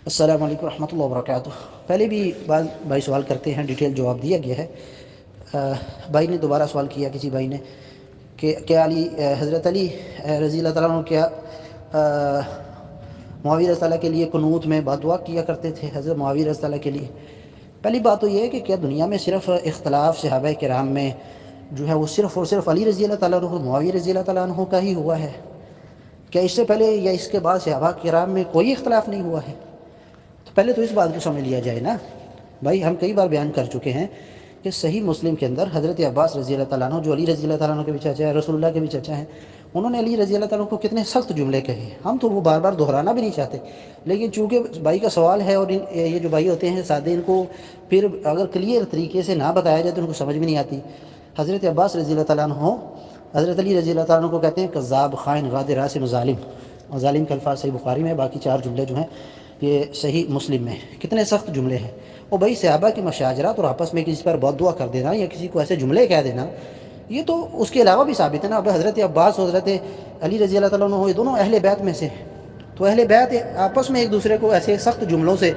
السلام علیکم ورحمۃ اللہ وبرکاتہ۔ پہلے بھی بھائی سوال کرتے ہیں، ڈیٹیل جواب دیا گیا ہے۔ بھائی نے دوبارہ سوال کیا، کسی بھائی نے، کہ کیا حضرت علی رضی اللہ تعالیٰ عنہ کیا معاویہ رضی اللہ تعالیٰ کے لیے قنوت میں بد دعا کیا کرتے تھے؟ حضرت معاویہ رضی اللہ تعالیٰ کے لیے پہلی بات تو یہ ہے کہ کیا دنیا میں صرف اختلاف صحابہ کرام میں جو ہے وہ صرف اور صرف علی رضی اللہ تعالیٰ عنہ معاویہ رضی اللہ تعالیٰ عنہ کا ہی ہوا ہے؟ کیا اس سے پہلے یا اس کے بعد صحابہ کرام میں کوئی اختلاف نہیں ہوا ہے؟ تو پہلے تو اس بات کو سمجھ لیا جائے نا بھائی، ہم کئی بار بیان کر چکے ہیں کہ صحیح مسلم کے اندر حضرت عباس رضی اللہ تعالیٰ عنہ، جو علی رضی اللہ تعالیٰ عنہ کے بھی چچا ہے، رسول اللہ کے بھی چچا ہیں، انہوں نے علی رضی اللہ تعالیٰ عنہ کو کتنے سخت جملے کہے ہیں۔ ہم تو وہ بار بار دہرانا بھی نہیں چاہتے، لیکن چونکہ بھائی کا سوال ہے، اور یہ جو بھائی ہوتے ہیں سادے، ان کو پھر اگر کلیئر طریقے سے نہ بتایا جائے تو ان کو سمجھ بھی نہیں آتی۔ حضرت عباس رضی اللہ تعالیٰ عنہ حضرت علی رضی اللہ تعالیٰ عنہ کو کہتے ہیں کذاب، خائن، غادر، عاصم، ظالم۔ اور ظالم کے الفاظ صحیح بخاری میں، باقی چار جملے جو ہیں یہ صحیح مسلم میں۔ کتنے سخت جملے ہیں۔ اور بھائی صحابہ کی مشاجرات اور آپس میں کسی پر بد دعا کر دینا یا کسی کو ایسے جملے کہہ دینا، یہ تو اس کے علاوہ بھی ثابت ہے نا۔ اب حضرت عباس اور حضرت علی رضی اللہ تعالیٰ عنہ یہ دونوں اہل بیت میں سے ہیں، تو اہل بیت آپس میں ایک دوسرے کو ایسے سخت جملوں سے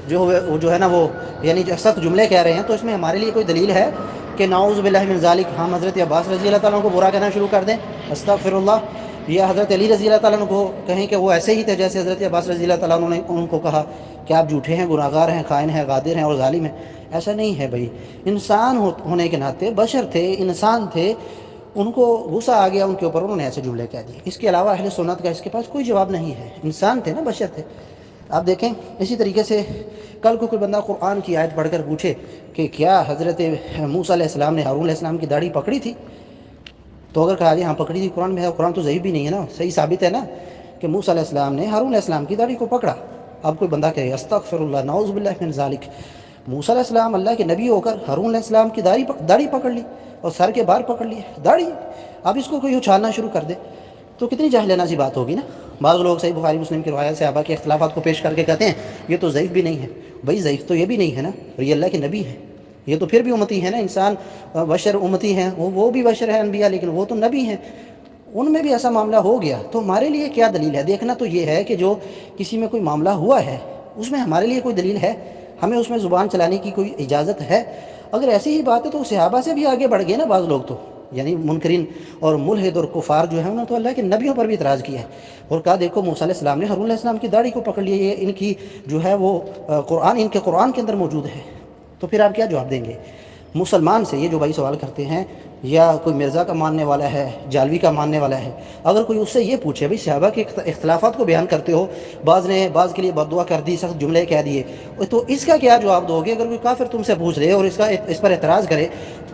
جو ہے نا وہ یعنی جو سخت جملے کہہ رہے ہیں، تو اس میں ہمارے لیے کوئی دلیل ہے کہ نعوذ باللہ من ذالک ہم حضرت عباس رضی اللہ تعالیٰ عنہ کو برا کہنا شروع کر دیں، استغفر اللہ، یا حضرت علی رضی اللہ تعالیٰ عنہ کو کہیں کہ وہ ایسے ہی تھے جیسے حضرت عباس رضی اللہ تعالیٰ عنہ نے ان کو کہا کہ آپ جھوٹے ہیں، گناہگار ہیں، خائن ہیں، غادر ہیں اور ظالم ہیں؟ ایسا نہیں ہے بھائی۔ انسان ہونے کے ناطے بشر تھے، انسان تھے، ان کو غصہ آ گیا ان کے اوپر، انہوں نے ایسے جملے کہہ دیے۔ اس کے علاوہ اہل سنت کا اس کے پاس کوئی جواب نہیں ہے۔ انسان تھے نا، بشر تھے۔ آپ دیکھیں اسی طریقے سے کل کو کوئی بندہ قرآن کی آیت پڑھ کر پوچھے کہ کیا حضرت موسیٰ علیہ السلام نے ہارون علیہ السلام کی داڑھی پکڑی تھی؟ تو اگر کہا جائے ہاں پکڑی تھی، قرآن میں ہے، قرآن تو ضعیف بھی نہیں ہے نا، صحیح ثابت ہے نا کہ موسیٰ علیہ السلام نے ہارون علیہ السلام کی داڑھی کو پکڑا۔ اب کوئی بندہ کہے استغفر اللہ، نعوذ باللہ من ذالک، موسیٰ علیہ السلام اللہ کے نبی ہو کر ہارون علیہ السلام کی داڑھی پکڑ لی اور سر کے بال پکڑ لیے، داڑھی، اب اس کو کوئی اچھالنا شروع کر دے تو کتنی جاہلانہ سی بات ہوگی نا۔ بعض لوگ صحیح بخاری مسلم کی روایت صحابہ کے اختلافات کو پیش کر کے کہتے ہیں یہ تو ضعیف بھی نہیں ہے۔ بھائی ضعیف تو یہ بھی نہیں ہے نا، اور یہ اللہ کے نبی ہے، یہ تو پھر بھی امتی ہے نا، انسان بشر امتی ہیں، وہ بھی بشر ہیں انبیاء، لیکن وہ تو نبی ہیں، ان میں بھی ایسا معاملہ ہو گیا تو ہمارے لیے کیا دلیل ہے؟ دیکھنا تو یہ ہے کہ جو کسی میں کوئی معاملہ ہوا ہے اس میں ہمارے لیے کوئی دلیل ہے، ہمیں اس میں زبان چلانے کی کوئی اجازت ہے؟ اگر ایسی ہی بات ہے تو صحابہ سے بھی آگے بڑھ گئے نا بعض لوگ، تو یعنی منکرین اور ملحد اور کفار جو ہیں انہوں نے تو اللہ کے نبیوں پر بھی اعتراض کیا ہے اور کہا دیکھو موسیٰ علیہ السلام نے ہارون علیہ السلام کی داڑھی کو پکڑ لیا، یہ ان کی جو ہے وہ قرآن، ان کے قرآن کے اندر موجود ہے۔ تو پھر آپ کیا جواب دیں گے مسلمان سے؟ یہ جو بھائی سوال کرتے ہیں، یا کوئی مرزا کا ماننے والا ہے، جالوی کا ماننے والا ہے، اگر کوئی اس سے یہ پوچھے بھائی صحابہ کے اختلافات کو بیان کرتے ہو، بعض نے بعض کے لیے بد دعا کر دی، سخت جملے کہہ دیے، تو اس کا کیا جواب دو گے؟ اگر کوئی کافر تم سے پوچھ لے اور اس پر اعتراض کرے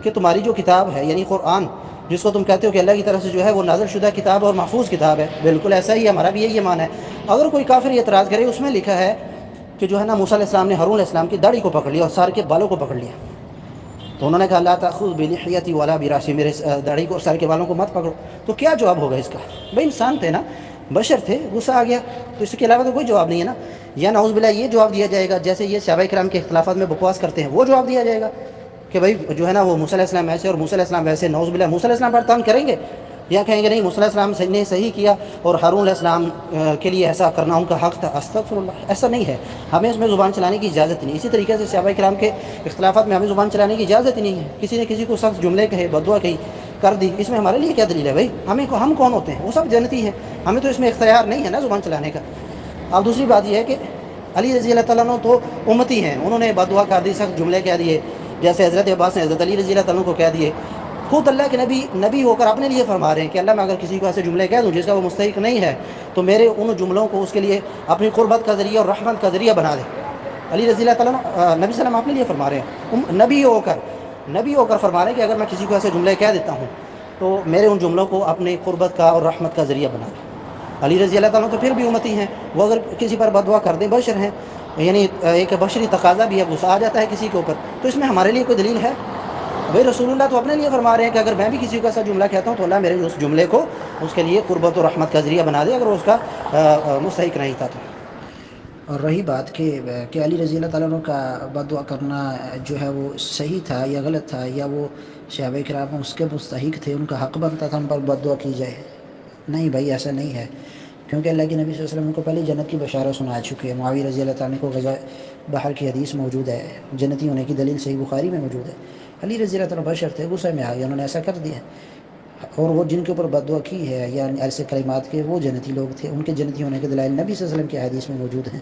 کہ تمہاری جو کتاب ہے یعنی قرآن، جس کو تم کہتے ہو کہ اللہ کی طرف سے جو ہے وہ نازل شدہ کتاب اور محفوظ کتاب ہے، بالکل ایسا ہی ہمارا بھی یہی ایمان ہے، اگر کوئی کافر یہ اعتراض کرے اس میں لکھا ہے کہ جو ہے نا موسیٰ علیہ السلام نے ہارون علیہ السلام کی داڑھی کو پکڑ لیا اور سر کے بالوں کو پکڑ لیا، تو انہوں نے کہا لا تأخذ بلحیتی ولا براسی، میرے داڑھی کو اور سر کے بالوں کو مت پکڑو، تو کیا جواب ہوگا اس کا؟ بھائی انسان تھے نا، بشر تھے، غصہ آ گیا، تو اس کے علاوہ تو کوئی جواب نہیں ہے نا۔ یا نعوذ باللہ یہ جواب دیا جائے گا جیسے یہ صحابہ کرام کے اختلافات میں بکواس کرتے ہیں، وہ جواب دیا جائے گا کہ بھائی جو ہے نا وہ موسیٰ علیہ السلام ایسے اور موسیٰ علیہ السلام ویسے، نعوذ باللہ موسیٰ علیہ السلام پر تنگ کریں گے یا کہیں گے نہیں موسیٰ علیہ السلام نے صحیح کیا اور ہارون علیہ السلام کے لیے ایسا کرنا ان کا حق تھا؟ استغفر اللہ، ایسا نہیں ہے، ہمیں اس میں زبان چلانے کی اجازت نہیں۔ اسی طریقے سے صحابہ کرام کے اختلافات میں ہمیں زبان چلانے کی اجازت ہی نہیں ہے۔ کسی نے کسی کو سخت جملے کہے، بد دعا کہی، کر دی، اس میں ہمارے لیے کیا دلیل ہے بھائی؟ ہم کون ہوتے ہیں؟ وہ سب جنتی ہیں، ہمیں تو اس میں اختیار نہیں ہے نا زبان چلانے کا۔ اب دوسری بات یہ ہے کہ علی رضی اللہ تعالیٰ عنہ تو امتی ہیں، انہوں نے بد دعا کر دی، سخت جملے کہہ دیے، جیسے حضرت عباس نے حضرت علی رضی اللہ تعالیٰ عنہ کو کہہ دیے۔ خود اللہ کے نبی ہو کر اپنے لیے فرما رہے ہیں کہ اللہ میں اگر کسی کو ایسے جملے کہہ دوں جس کا وہ مستحق نہیں ہے تو میرے ان جملوں کو اس کے لیے اپنی قربت کا ذریعہ اور رحمت کا ذریعہ بنا دے۔ علی رضی اللہ تعالیٰ نبی صلی اللہ علیہ وسلم اپنے لیے فرما رہے ہیں، نبی ہو کر فرما رہے ہیں کہ اگر میں کسی کو ایسے جملے کہہ دیتا ہوں تو میرے ان جملوں کو اپنی قربت کا اور رحمت کا ذریعہ بنا دے۔ علی رضی اللہ تعالیٰ تو پھر بھی امتی ہیں، وہ اگر کسی پر بد دعا کر دیں، بشر ہیں، یعنی ایک بشری تقاضا بھی ہے، غصہ آ جاتا ہے کسی کے اوپر، تو اس میں ہمارے لیے کوئی دلیل ہے؟ بھائی رسول اللہ تو اپنے لیے فرما رہے ہیں کہ اگر میں بھی کسی کو ایسا جملہ کہتا ہوں تو اللہ میرے اس جملے کو اس کے لیے قربت و رحمت کا ذریعہ بنا دے، اگر اس کا مستحق نہیں تھا تو۔ اور رہی بات کہ علی رضی اللہ تعالیٰ عنہ کا بد دعا کرنا جو ہے وہ صحیح تھا یا غلط تھا، یا وہ صحابہ کرام اس کے مستحق تھے، ان کا حق بنتا تھا ان پر بد دعا کی جائے، نہیں بھائی ایسا نہیں ہے، کیونکہ اللہ کے نبی صلی اللہ علیہ وسلم ان کو پہلے جنت کی بشارت سنا چکی ہے. معاویہ رضی اللہ تعالیٰ کو غزوہ بحر کی حدیث موجود ہے, جنتی ہونے کی دلیل صحیح بخاری میں موجود ہے. علی رضی اللہ تعالیٰ بشر تھے, غصے میں آ گئے, انہوں نے ایسا کر دیا, اور وہ جن کے اوپر بد دعا کی ہے یا ایسے کلمات کے, وہ جنتی لوگ تھے. ان کے جنتی ہونے کے دلائل نبی صلی اللہ علیہ وسلم کی حدیث میں موجود ہیں.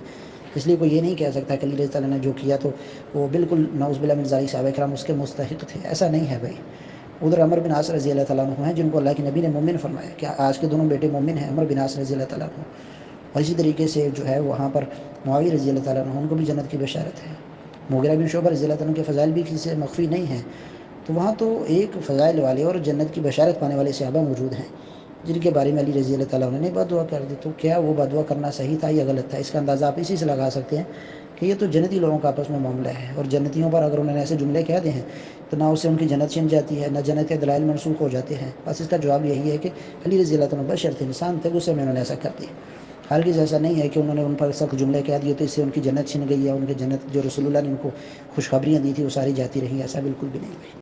اس لیے کوئی یہ نہیں کہہ سکتا کہ علی رضی اللہ تعالیٰ نے جو کیا تو وہ بالکل نعوذ باللہ من ذالک صحابہ کرام اس کے مستحق تھے, ایسا نہیں ہے بھائی. ادھر عمر بن عاص رضی اللہ تعالیٰ عنہ ہیں جن کو اللہ کے نبی نے مومن فرمایا, کہ آج کے دونوں بیٹے مومن ہیں, عمر بن عاص رضی اللہ تعالیٰ عنہ. اور اسی طریقے سے جو ہے وہاں پر معاویہ رضی اللہ تعالیٰ عنہ, ان کو بھی جنت کی بشارت ہے. مغیرہ بن شعبہ رضی اللہ تعالیٰ عنہ کے فضائل بھی کسی سے مخفی نہیں ہیں. تو وہاں تو ایک فضائل والے اور جنت کی بشارت پانے والے صحابہ موجود ہیں جن کے بارے میں علی رضی اللہ تعالیٰ عنہ نے بد دعا کر دی. تو کیا وہ بد دعا کرنا صحیح تھا یا غلط تھا؟ اس کا اندازہ آپ اسی سے لگا سکتے ہیں کہ یہ تو جنتی لوگوں کا آپس میں معاملہ ہے, اور جنتیوں پر اگر انہوں نے ایسے جملے کہہ دے ہیں تو نہ اس سے ان کی جنت چھن جاتی ہے, نہ جنت کے دلائل منسوخ ہو جاتے ہیں. بس اس کا جواب یہی ہے کہ علی رضی اللہ تعالیٰ بشر تھے, انسان تھے, غصے میں انہوں نے ایسا کر دیا. حالانکہ ایسا نہیں ہے کہ انہوں نے ان پر سخت جملے کہہ دیے تو اس سے ان کی جنت چھن گئی, یا ان کی جنت جو رسول اللہ نے ان کو خوشخبریاں دی تھی وہ ساری جاتی رہیں, ایسا بالکل بھی نہیں.